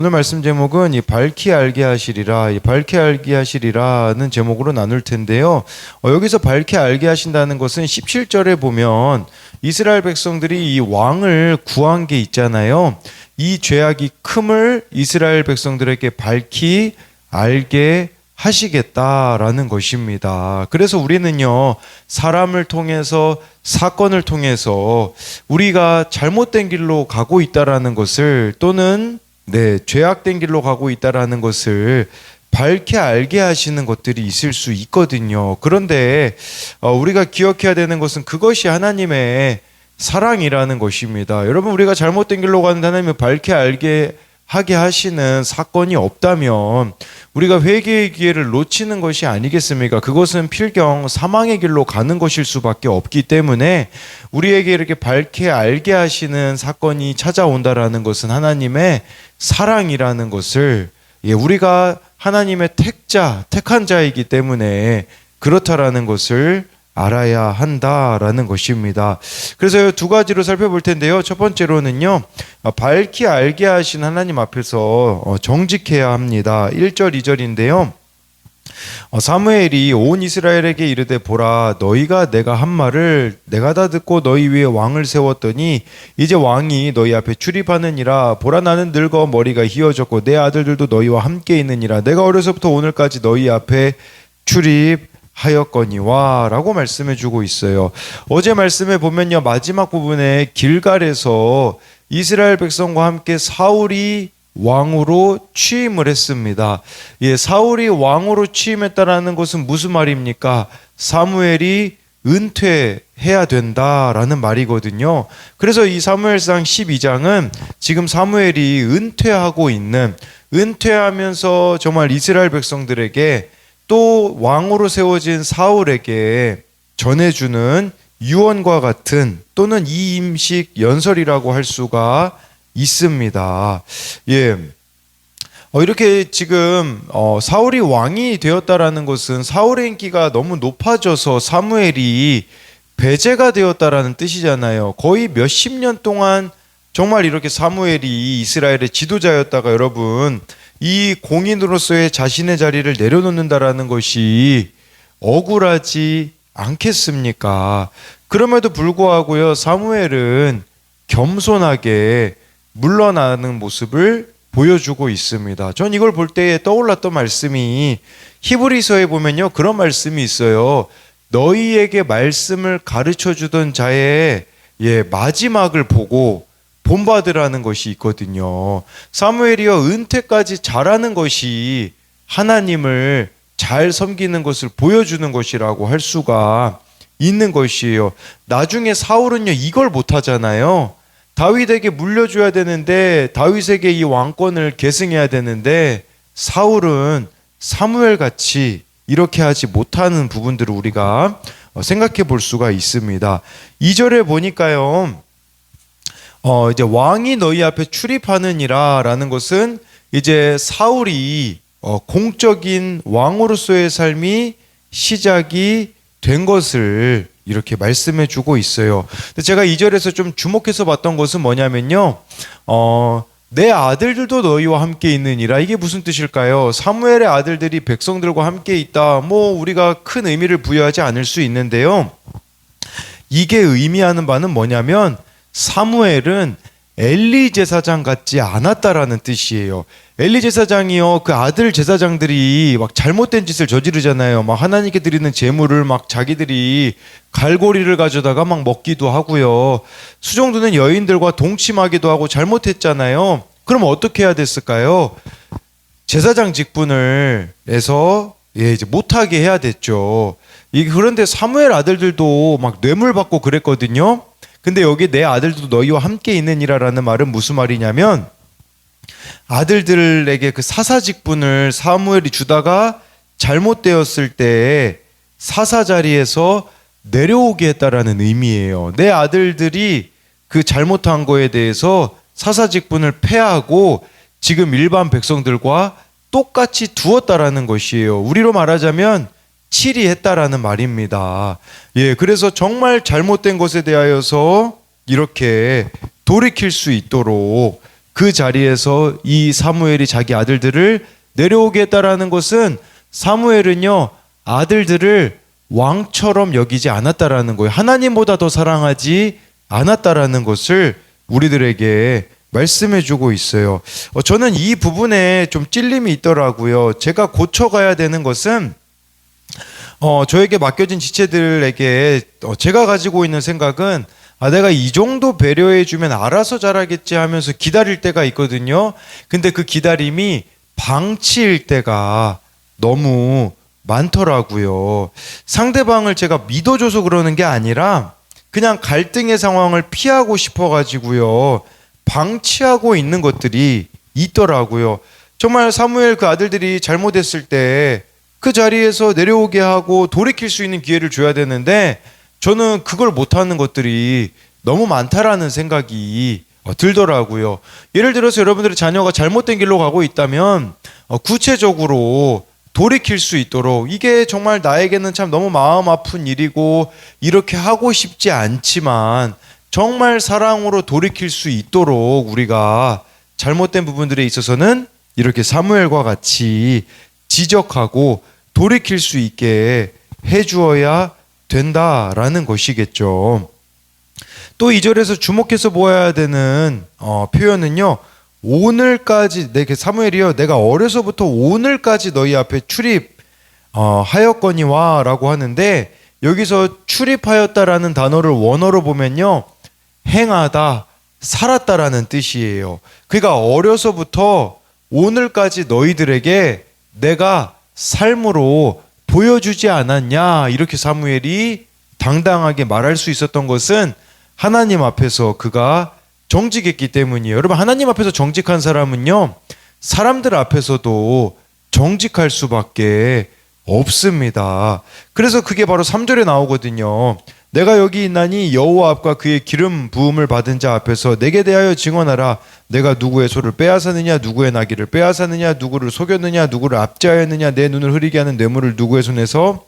오늘 말씀 제목은 이 밝히 알게 하시리라, 이 밝히 알게 하시리라는 제목으로 나눌 텐데요. 여기서 밝히 알게 하신다는 것은 17절에 보면 이스라엘 백성들이 이 왕을 구한 게 있잖아요. 이 죄악이 큼을 이스라엘 백성들에게 밝히 알게 하시겠다라는 것입니다. 그래서 우리는요, 사람을 통해서, 사건을 통해서 우리가 잘못된 길로 가고 있다라는 것을, 또는 죄악된 길로 가고 있다라는 것을 밝게 알게 하시는 것들이 있을 수 있거든요. 그런데 우리가 기억해야 되는 것은 그것이 하나님의 사랑이라는 것입니다. 여러분, 우리가 잘못된 길로 가는데 하나님이 밝게 알게 하게 하시는 사건이 없다면 우리가 회개의 기회를 놓치는 것이 아니겠습니까? 그것은 필경 사망의 길로 가는 것일 수밖에 없기 때문에 우리에게 이렇게 밝게 알게 하시는 사건이 찾아온다라는 것은 하나님의 사랑이라는 것을, 우리가 하나님의 택한 자이기 때문에 그렇다라는 것을 알아야 한다라는 것입니다. 그래서 두 가지로 살펴볼 텐데요. 첫 번째로는요, 밝히 알게 하신 하나님 앞에서 정직해야 합니다. 1절 2절인데요. 사무엘이 온 이스라엘에게 이르되 보라, 너희가 내가 한 말을 내가 다 듣고 너희 위에 왕을 세웠더니 이제 왕이 너희 앞에 출입하느니라. 보라, 나는 늙어 머리가 희어졌고 내 아들들도 너희와 함께 있느니라. 내가 어려서부터 오늘까지 너희 앞에 출입하였거니와 라고 말씀해 주고 있어요. 어제 말씀에 보면요, 마지막 부분에 길갈에서 이스라엘 백성과 함께 사울이 왕으로 취임을 했습니다. 사울이 왕으로 취임했다라는 것은 무슨 말입니까? 사무엘이 은퇴해야 된다라는 말이거든요. 그래서 이 사무엘상 12장은 지금 사무엘이 은퇴하면서 정말 이스라엘 백성들에게 또 왕으로 세워진 사울에게 전해주는 유언과 같은, 또는 이임식 연설이라고 할 수가 있습니다. 이렇게 지금 사울이 왕이 되었다라는 것은 사울의 인기가 너무 높아져서 사무엘이 배제가 되었다라는 뜻이잖아요. 거의 몇십 년 동안 정말 이렇게 사무엘이 이스라엘의 지도자였다가, 여러분, 이 공인으로서의 자신의 자리를 내려놓는다라는 것이 억울하지 않겠습니까? 그럼에도 불구하고요, 사무엘은 겸손하게 물러나는 모습을 보여주고 있습니다. 전 이걸 볼 때에 떠올랐던 말씀이 히브리서에 보면요, 그런 말씀이 있어요. 너희에게 말씀을 가르쳐 주던 자의 마지막을 보고 본받으라는 것이 있거든요. 사무엘이요, 은퇴까지 잘하는 것이 하나님을 잘 섬기는 것을 보여주는 것이라고 할 수가 있는 것이에요. 나중에 사울은요, 이걸 못하잖아요. 다윗에게 물려줘야 되는데, 다윗에게 이 왕권을 계승해야 되는데, 사울은 사무엘같이 이렇게 하지 못하는 부분들을 우리가 생각해 볼 수가 있습니다. 2절에 보니까요, 이제 왕이 너희 앞에 출입하느니라 라는 것은 이제 사울이 공적인 왕으로서의 삶이 시작이 된 것을 이렇게 말씀해 주고 있어요. 근데 제가 2절에서 좀 주목해서 봤던 것은 뭐냐면요, 내 아들들도 너희와 함께 있느니라. 이게 무슨 뜻일까요? 사무엘의 아들들이 백성들과 함께 있다, 우리가 큰 의미를 부여하지 않을 수 있는데요, 이게 의미하는 바는 뭐냐면 사무엘은 엘리 제사장 같지 않았다라는 뜻이에요. 엘리 제사장이요, 그 아들 제사장들이 막 잘못된 짓을 저지르잖아요. 막 하나님께 드리는 제물을 막 자기들이 갈고리를 가져다가 막 먹기도 하고요. 수종드는 여인들과 동침하기도 하고 잘못했잖아요. 그럼 어떻게 해야 됐을까요? 제사장 직분을 해서 이제 못하게 해야 됐죠. 그런데 사무엘 아들들도 막 뇌물 받고 그랬거든요. 근데 여기 내 아들도 너희와 함께 있느니라라는 말은 무슨 말이냐면, 아들들에게 그 사사 직분을 사무엘이 주다가 잘못되었을 때 사사 자리에서 내려오게 했다라는 의미예요. 내 아들들이 그 잘못한 거에 대해서 사사 직분을 폐하고 지금 일반 백성들과 똑같이 두었다라는 것이에요. 우리로 말하자면 치리했다라는 말입니다. 그래서 정말 잘못된 것에 대하여서 이렇게 돌이킬 수 있도록 그 자리에서 이 사무엘이 자기 아들들을 내려오게 했다라는 것은 사무엘은요 아들들을 왕처럼 여기지 않았다라는 거예요. 하나님보다 더 사랑하지 않았다라는 것을 우리들에게 말씀해주고 있어요. 저는 이 부분에 좀 찔림이 있더라고요. 제가 고쳐가야 되는 것은 저에게 맡겨진 지체들에게 제가 가지고 있는 생각은 내가 이 정도 배려해주면 알아서 잘하겠지 하면서 기다릴 때가 있거든요. 근데 그 기다림이 방치일 때가 너무 많더라고요. 상대방을 제가 믿어줘서 그러는 게 아니라 그냥 갈등의 상황을 피하고 싶어가지고요. 방치하고 있는 것들이 있더라고요. 정말 사무엘 그 아들들이 잘못했을 때 그 자리에서 내려오게 하고 돌이킬 수 있는 기회를 줘야 되는데 저는 그걸 못하는 것들이 너무 많다라는 생각이 들더라고요. 예를 들어서 여러분들의 자녀가 잘못된 길로 가고 있다면 구체적으로 돌이킬 수 있도록, 이게 정말 나에게는 참 너무 마음 아픈 일이고 이렇게 하고 싶지 않지만 정말 사랑으로 돌이킬 수 있도록 우리가 잘못된 부분들에 있어서는 이렇게 사무엘과 같이 지적하고 돌이킬 수 있게 해주어야 된다라는 것이겠죠. 또 2절에서 주목해서 보아야 되는 표현은요, 오늘까지 사무엘이여 내가 어려서부터 오늘까지 너희 앞에 출입하였거니와 라고 하는데, 여기서 출입하였다라는 단어를 원어로 보면요 행하다, 살았다라는 뜻이에요. 그러니까 어려서부터 오늘까지 너희들에게 내가 삶으로 보여주지 않았냐, 이렇게 사무엘이 당당하게 말할 수 있었던 것은 하나님 앞에서 그가 정직했기 때문이에요. 여러분, 하나님 앞에서 정직한 사람은요 사람들 앞에서도 정직할 수밖에 없습니다. 그래서 그게 바로 3절에 나오거든요. 내가 여기 있나니 여호와 앞과 그의 기름 부음을 받은 자 앞에서 내게 대하여 증언하라. 내가 누구의 소를 빼앗았느냐, 누구의 나귀를 빼앗았느냐, 누구를 속였느냐, 누구를 압제하였느냐, 내 눈을 흐리게 하는 뇌물을 누구의 손에서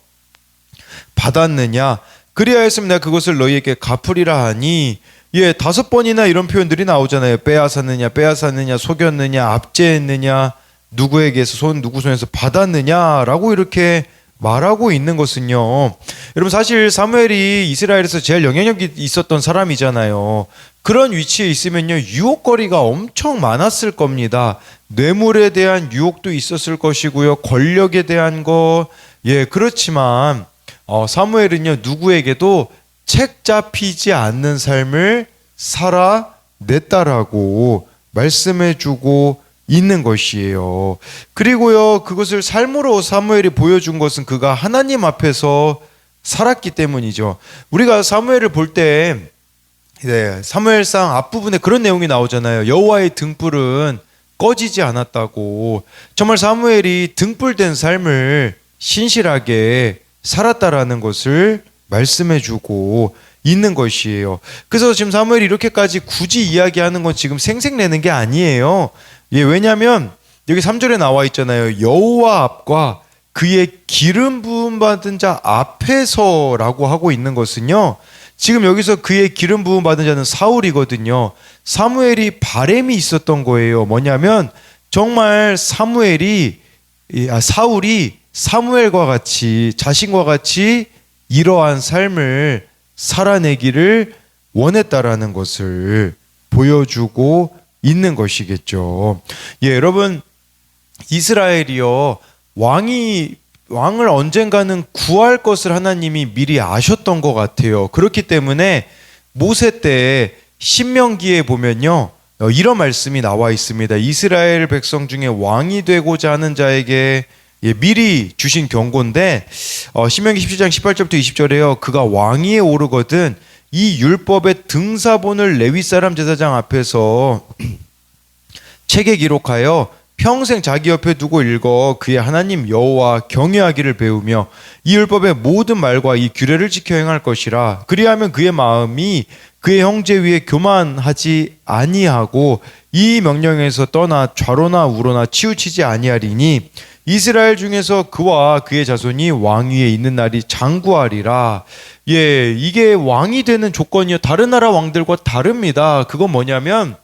받았느냐. 그리하였으면 내가 그것을 너희에게 갚으리라 하니, 5번이나 이런 표현들이 나오잖아요. 빼앗았느냐, 빼앗았느냐, 속였느냐, 압제했느냐, 누구에게서 누구 손에서 받았느냐라고 이렇게 말하고 있는 것은요, 여러분 사실 사무엘이 이스라엘에서 제일 영향력이 있었던 사람이잖아요. 그런 위치에 있으면요 유혹거리가 엄청 많았을 겁니다. 뇌물에 대한 유혹도 있었을 것이고요, 권력에 대한 거, 그렇지만 사무엘은요 누구에게도 책 잡히지 않는 삶을 살아냈다라고 말씀해주고 있는 것이에요. 그리고요 그것을 삶으로 사무엘이 보여준 것은 그가 하나님 앞에서 살았기 때문이죠. 우리가 사무엘을 볼 때 사무엘상 앞부분에 그런 내용이 나오잖아요. 여호와의 등불은 꺼지지 않았다고. 정말 사무엘이 등불된 삶을 신실하게 살았다라는 것을 말씀해주고 있는 것이에요. 그래서 지금 사무엘이 이렇게까지 굳이 이야기하는 건 지금 생색내는 게 아니에요. 왜냐하면 여기 3절에 나와 있잖아요. 여호와 앞과 그의 기름 부음 받은 자 앞에서라고 하고 있는 것은요, 지금 여기서 그의 기름 부음 받은 자는 사울이거든요. 사무엘이 바램이 있었던 거예요. 뭐냐면 정말 사울이 사무엘과 같이, 자신과 같이 이러한 삶을 살아내기를 원했다라는 것을 보여주고 있는 것이겠죠. 여러분, 이스라엘이요 왕을 언젠가는 구할 것을 하나님이 미리 아셨던 것 같아요. 그렇기 때문에 모세 때 신명기에 보면요 이런 말씀이 나와 있습니다. 이스라엘 백성 중에 왕이 되고자 하는 자에게 미리 주신 경고인데, 신명기 17장 18절부터 20절에요. 그가 왕위에 오르거든 이 율법의 등사본을 레위 사람 제사장 앞에서 책에 기록하여 평생 자기 옆에 두고 읽어 그의 하나님 여호와 경외하기를 배우며 이 율법의 모든 말과 이 규례를 지켜 행할 것이라. 그리하면 그의 마음이 그의 형제 위에 교만하지 아니하고 이 명령에서 떠나 좌로나 우로나 치우치지 아니하리니 이스라엘 중에서 그와 그의 자손이 왕위에 있는 날이 장구하리라. 이게 왕이 되는 조건이요 다른 나라 왕들과 다릅니다. 그건 뭐냐면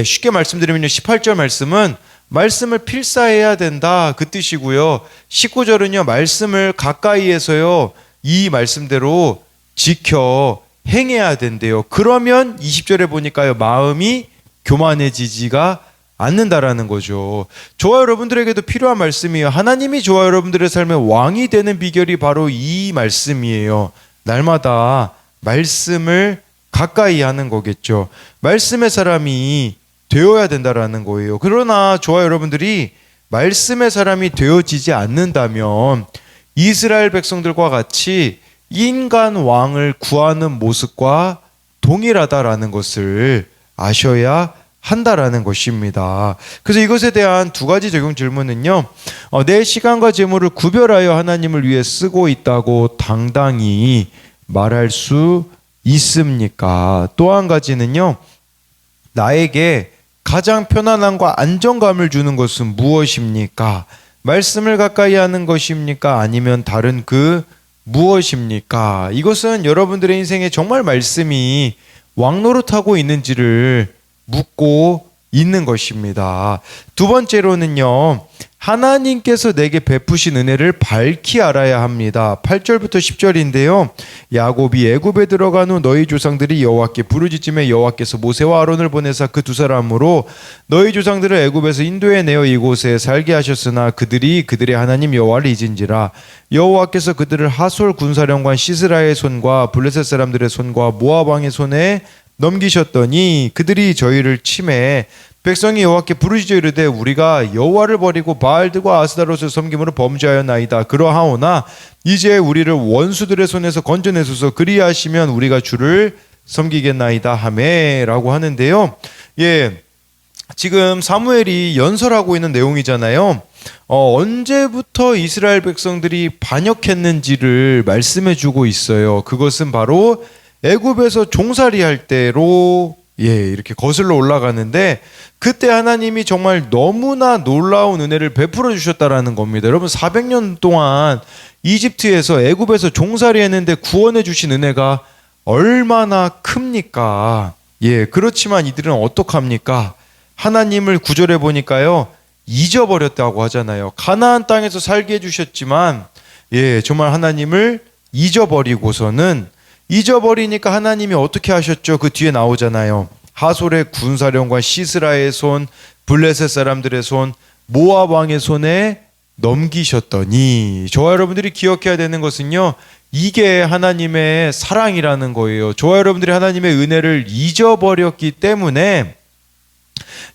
쉽게 말씀드리면요. 18절 말씀은 말씀을 필사해야 된다 그 뜻이고요. 19절은요. 말씀을 가까이에서요. 이 말씀대로 지켜 행해야 된대요. 그러면 20절에 보니까요. 마음이 교만해지지가 않는다라는 거죠. 저와 여러분들에게도 필요한 말씀이에요. 하나님이 저와 여러분들의 삶의 왕이 되는 비결이 바로 이 말씀이에요. 날마다 말씀을 가까이 하는 거겠죠. 말씀의 사람이 되어야 된다라는 거예요. 그러나 저와 여러분들이 말씀의 사람이 되어지지 않는다면 이스라엘 백성들과 같이 인간 왕을 구하는 모습과 동일하다라는 것을 아셔야 한다라는 것입니다. 그래서 이것에 대한 두 가지 적용 질문은요. 내 시간과 재물을 구별하여 하나님을 위해 쓰고 있다고 당당히 말할 수 있습니까? 또 한 가지는요. 나에게 가장 편안함과 안정감을 주는 것은 무엇입니까? 말씀을 가까이 하는 것입니까? 아니면 다른 그 무엇입니까? 이것은 여러분들의 인생에 정말 말씀이 왕노릇하고 있는지를 묻고 있는 것입니다. 두 번째로는요. 하나님께서 내게 베푸신 은혜를 밝히 알아야 합니다. 8절부터 10절인데요. 야곱이 애굽에 들어간 후 너희 조상들이 여호와께 부르짖음에 여호와께서 모세와 아론을 보내사 그 두 사람으로 너희 조상들을 애굽에서 인도해 내어 이곳에 살게 하셨으나 그들이 그들의 하나님 여호와를 잊은지라 여호와께서 그들을 하솔 군사령관 시스라의 손과 블레셋 사람들의 손과 모압 왕의 손에 넘기셨더니 그들이 저희를 치매 백성이 여호와께 부르짖어 이르되 우리가 여호와를 버리고 바알들과 아스다롯을 섬김으로 범죄하였나이다. 그러하오나 이제 우리를 원수들의 손에서 건져내소서 그리하시면 우리가 주를 섬기겠나이다 하매라고 하는데요. 지금 사무엘이 연설하고 있는 내용이잖아요. 언제부터 이스라엘 백성들이 반역했는지를 말씀해주고 있어요. 그것은 바로 애굽에서 종살이 할 때로 이렇게 거슬러 올라가는데 그때 하나님이 정말 너무나 놀라운 은혜를 베풀어 주셨다라는 겁니다. 여러분 400년 동안 이집트에서 애굽에서 종살이 했는데 구원해 주신 은혜가 얼마나 큽니까? 그렇지만 이들은 어떡합니까? 하나님을 구절해 보니까요. 잊어버렸다고 하잖아요. 가나안 땅에서 살게 해주셨지만 정말 하나님을 잊어버리니까 하나님이 어떻게 하셨죠? 그 뒤에 나오잖아요. 하솔의 군사령관 시스라의 손, 블레셋 사람들의 손, 모압 왕의 손에 넘기셨더니 저와 여러분들이 기억해야 되는 것은요. 이게 하나님의 사랑이라는 거예요. 저와 여러분들이 하나님의 은혜를 잊어버렸기 때문에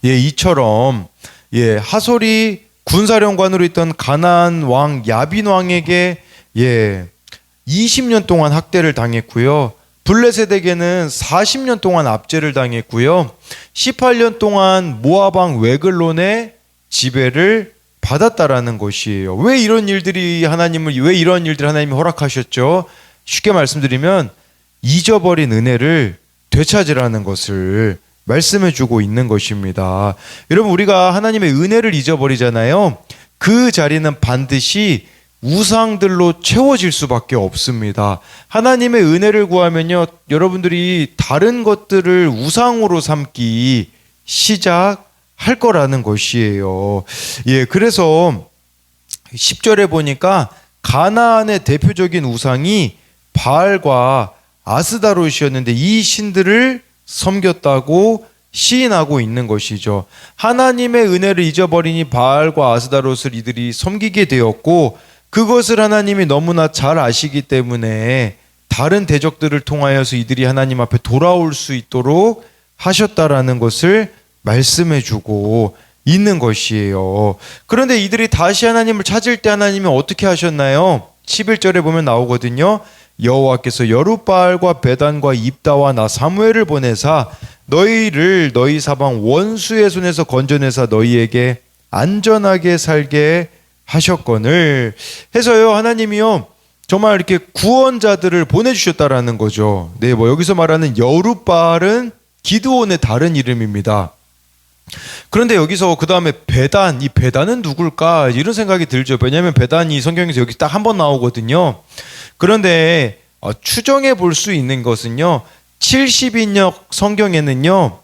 이처럼 하솔이 군사령관으로 있던 가나안 왕 야빈 왕에게 20년 동안 학대를 당했고요. 블레셋에게는 40년 동안 압제를 당했고요. 18년 동안 모압 왕 외글론의 지배를 받았다라는 것이에요. 왜 이런 일들이 하나님이 허락하셨죠? 쉽게 말씀드리면 잊어버린 은혜를 되찾으라는 것을 말씀해 주고 있는 것입니다. 여러분 우리가 하나님의 은혜를 잊어버리잖아요. 그 자리는 반드시 우상들로 채워질 수밖에 없습니다. 하나님의 은혜를 구하면요. 여러분들이 다른 것들을 우상으로 삼기 시작할 거라는 것이에요. 그래서 10절에 보니까 가나안의 대표적인 우상이 바알과 아스다롯이었는데 이 신들을 섬겼다고 시인하고 있는 것이죠. 하나님의 은혜를 잊어버리니 바알과 아스다롯을 이들이 섬기게 되었고 그것을 하나님이 너무나 잘 아시기 때문에 다른 대적들을 통하여서 이들이 하나님 앞에 돌아올 수 있도록 하셨다라는 것을 말씀해주고 있는 것이에요. 그런데 이들이 다시 하나님을 찾을 때 하나님이 어떻게 하셨나요? 11절에 보면 나오거든요. 여호와께서 여룻바알과 베단과 입다와 나 사무엘을 보내사 너희를 너희 사방 원수의 손에서 건져내사 너희에게 안전하게 살게 하셨거늘 해서요. 하나님이요 정말 이렇게 구원자들을 보내주셨다라는 거죠. 여기서 말하는 여룻바알은 기드온의 다른 이름입니다. 그런데 여기서 그 다음에 베단, 이 베단은 누굴까 이런 생각이 들죠. 왜냐하면 베단이 성경에서 여기 딱 한 번 나오거든요. 그런데 추정해 볼 수 있는 것은요 70인역 성경에는요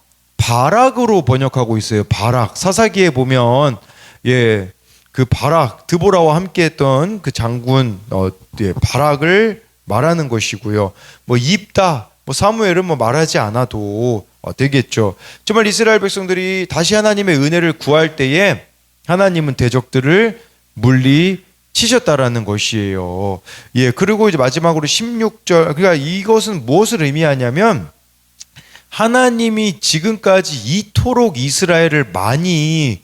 바락으로 번역하고 있어요. 바락. 사사기에 보면 그 바락, 드보라와 함께했던 그 장군 바락을 말하는 것이고요. 뭐 입다, 뭐 사무엘은 뭐 말하지 않아도 되겠죠. 정말 이스라엘 백성들이 다시 하나님의 은혜를 구할 때에 하나님은 대적들을 물리치셨다라는 것이에요. 그리고 이제 마지막으로 16절, 그러니까 이것은 무엇을 의미하냐면 하나님이 지금까지 이토록 이스라엘을 많이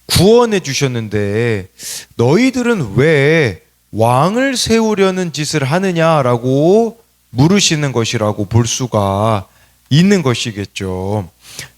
구원해 주셨는데 너희들은 왜 왕을 세우려는 짓을 하느냐라고 물으시는 것이라고 볼 수가 있는 것이겠죠.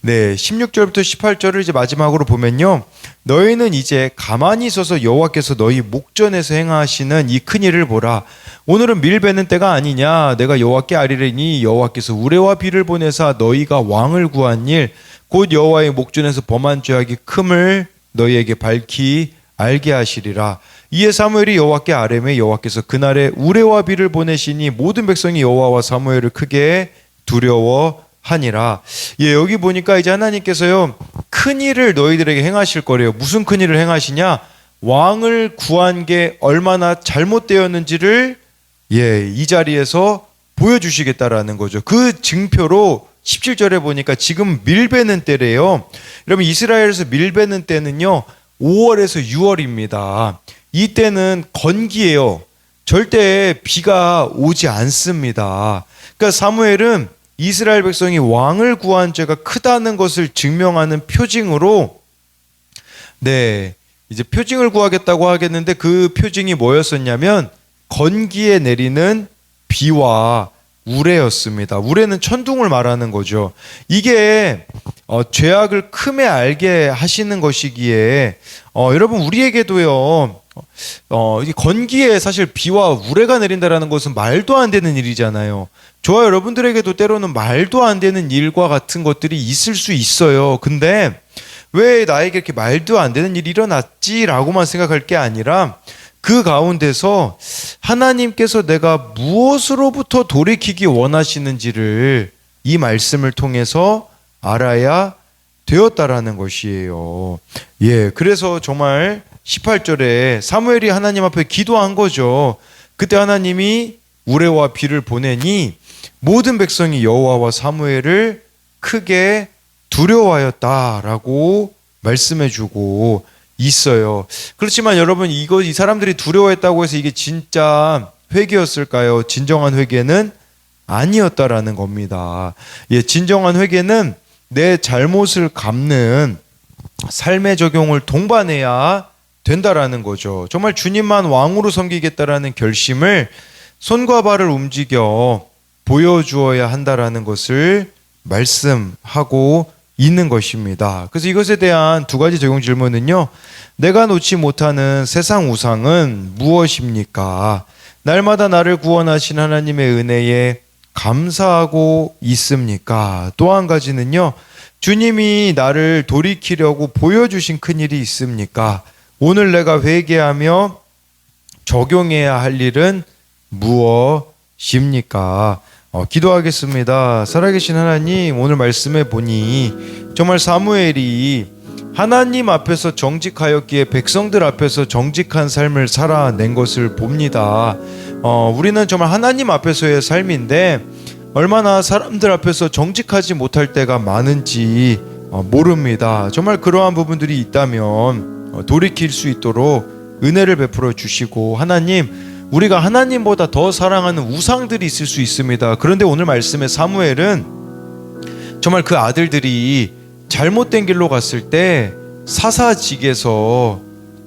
16절부터 18절을 이제 마지막으로 보면요. 너희는 이제 가만히 있어서 여호와께서 너희 목전에서 행하시는 이 큰 일을 보라. 오늘은 밀 베는 때가 아니냐. 내가 여호와께 아뢰리니 여호와께서 우레와 비를 보내사 너희가 왕을 구한 일 곧 여호와의 목전에서 범한 죄악이 큼을 너희에게 밝히 알게 하시리라. 이에 사무엘이 여호와께 아뢰매 여호와께서 그날에 우레와 비를 보내시니 모든 백성이 여호와와 사무엘을 크게 두려워하니라. 여기 보니까 이제 하나님께서요 큰 일을 너희들에게 행하실 거래요. 무슨 큰 일을 행하시냐? 왕을 구한 게 얼마나 잘못되었는지를 이 자리에서 보여주시겠다라는 거죠. 그 증표로 17절에 보니까 지금 밀베는 때래요. 여러분 이스라엘에서 밀베는 때는요 5월에서 6월입니다. 이때는 건기예요. 절대 비가 오지 않습니다. 그러니까 사무엘은 이스라엘 백성이 왕을 구한 죄가 크다는 것을 증명하는 표징으로 이제 표징을 구하겠다고 하겠는데 그 표징이 뭐였었냐면 건기에 내리는 비와 우레였습니다. 우레는 천둥을 말하는 거죠. 이게 죄악을 크게 알게 하시는 것이기에 여러분 우리에게도요 이 건기에 사실 비와 우레가 내린다라는 것은 말도 안 되는 일이잖아요. 저와 여러분들에게도 때로는 말도 안 되는 일과 같은 것들이 있을 수 있어요. 근데 왜 나에게 이렇게 말도 안 되는 일이 일어났지라고만 생각할 게 아니라 그 가운데서 하나님께서 내가 무엇으로부터 돌이키기 원하시는지를 이 말씀을 통해서 알아야 되었다라는 것이에요. 그래서 정말 18절에 사무엘이 하나님 앞에 기도한 거죠. 그때 하나님이 우레와 비를 보내니 모든 백성이 여호와와 사무엘을 크게 두려워하였다라고 말씀해주고 있어요. 그렇지만 여러분 이 사람들이 두려워했다고 해서 이게 진짜 회개였을까요? 진정한 회개는 아니었다라는 겁니다. 진정한 회개는 내 잘못을 갚는 삶의 적용을 동반해야 된다라는 거죠. 정말 주님만 왕으로 섬기겠다라는 결심을 손과 발을 움직여 보여주어야 한다라는 것을 말씀하고 있는 것입니다. 그래서 이것에 대한 두 가지 적용 질문은요. 내가 놓지 못하는 세상 우상은 무엇입니까? 날마다 나를 구원하신 하나님의 은혜에 감사하고 있습니까? 또 한 가지는요. 주님이 나를 돌이키려고 보여주신 큰일이 있습니까? 오늘 내가 회개하며 적용해야 할 일은 무엇입니까? 기도하겠습니다. 살아계신 하나님, 오늘 말씀해 보니 정말 사무엘이 하나님 앞에서 정직하였기에 백성들 앞에서 정직한 삶을 살아낸 것을 봅니다. 우리는 정말 하나님 앞에서의 삶인데 얼마나 사람들 앞에서 정직하지 못할 때가 많은지 모릅니다. 정말 그러한 부분들이 있다면 돌이킬 수 있도록 은혜를 베풀어 주시고, 하나님, 우리가 하나님보다 더 사랑하는 우상들이 있을 수 있습니다. 그런데 오늘 말씀의 사무엘은 정말 그 아들들이 잘못된 길로 갔을 때 사사직에서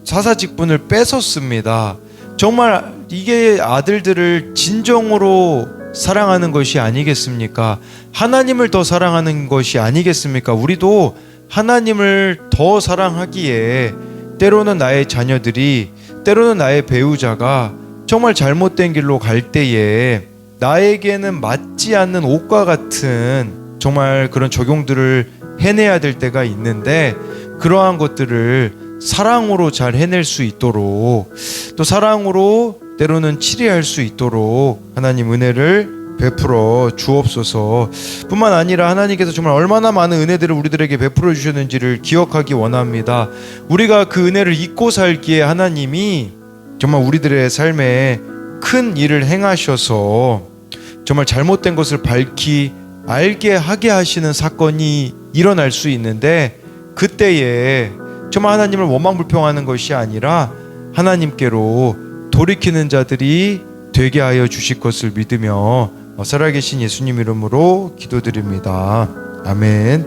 사사직분을 뺏었습니다. 정말 이게 아들들을 진정으로 사랑하는 것이 아니겠습니까? 하나님을 더 사랑하는 것이 아니겠습니까? 우리도 하나님을 더 사랑하기에 때로는 나의 자녀들이, 때로는 나의 배우자가 정말 잘못된 길로 갈 때에 나에게는 맞지 않는 옷과 같은 정말 그런 적용들을 해내야 될 때가 있는데, 그러한 것들을 사랑으로 잘 해낼 수 있도록, 또 사랑으로 때로는 치료할 수 있도록 하나님 은혜를 베풀어 주옵소서. 뿐만 아니라 하나님께서 정말 얼마나 많은 은혜들을 우리들에게 베풀어 주셨는지를 기억하기 원합니다. 우리가 그 은혜를 잊고 살기에 하나님이 정말 우리들의 삶에 큰 일을 행하셔서 정말 잘못된 것을 밝히 알게 하게 하시는 사건이 일어날 수 있는데, 그때에 정말 하나님을 원망불평하는 것이 아니라 하나님께로 돌이키는 자들이 되게 하여 주실 것을 믿으며 살아계신 예수님 이름으로 기도드립니다. 아멘.